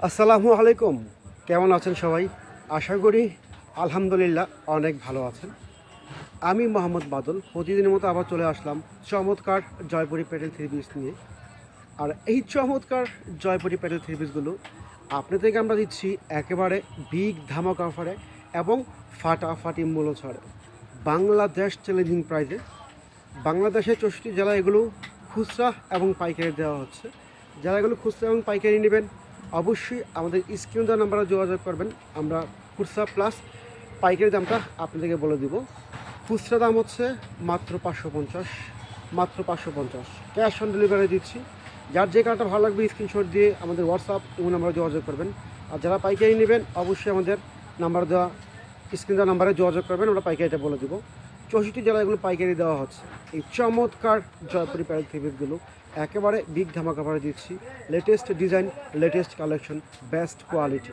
আসসালামু আলাইকুম। কেমন আছেন সবাই? আশা করি আলহামদুলিল্লাহ অনেক ভালো আছেন। আমি মোহাম্মদ বাদল প্রতিদিনের মতো আবার চলে আসলাম চমৎকার জয়পুরি প্যাটেল থ্রি পিস নিয়ে। আর এই চমৎকার জয়পুরি প্যাটেল থ্রি পিসগুলো আপনাদেরকে আমরা দিচ্ছি একেবারে বিগ ধামাকা অফারে এবং ফাটাফাটি মূল্য ছাড়ে, বাংলাদেশ চ্যালেঞ্জিং প্রাইজে। বাংলাদেশের 64 জেলা এগুলো খুচরা এবং পাইকারি দেওয়া হচ্ছে। যারা এগুলো খুচরা এবং পাইকারি নেবেন অবশ্যই আমাদের স্ক্রিন দেওয়া নাম্বারে যোগাযোগ করবেন। আমরা খুচরা প্লাস পাইকারি দামটা আপনাদেরকে বলে দিব। খুচরা দাম হচ্ছে মাত্র 550, মাত্র 550। ক্যাশ অন ডেলিভারি দিচ্ছি। যার যে কার্ডটা ভালো লাগবে স্ক্রিনশট দিয়ে আমাদের হোয়াটসঅ্যাপ এবং নাম্বারে যোগাযোগ করবেন। আর যারা পাইকারি নেবেন অবশ্যই আমাদের নাম্বার দেওয়া স্ক্রিন দেওয়া নাম্বারে যোগাযোগ করবেন, আমরা পাইকারিটা বলে দেবো। 64 জেলায় এগুলো পাইকারি দেওয়া হচ্ছে। এই চমৎকার জয়পুরি প্যারেল থ্রি পিসগুলো একেবারে বিগ ধামাকা করে দিচ্ছি। Latest design, latest collection, best quality.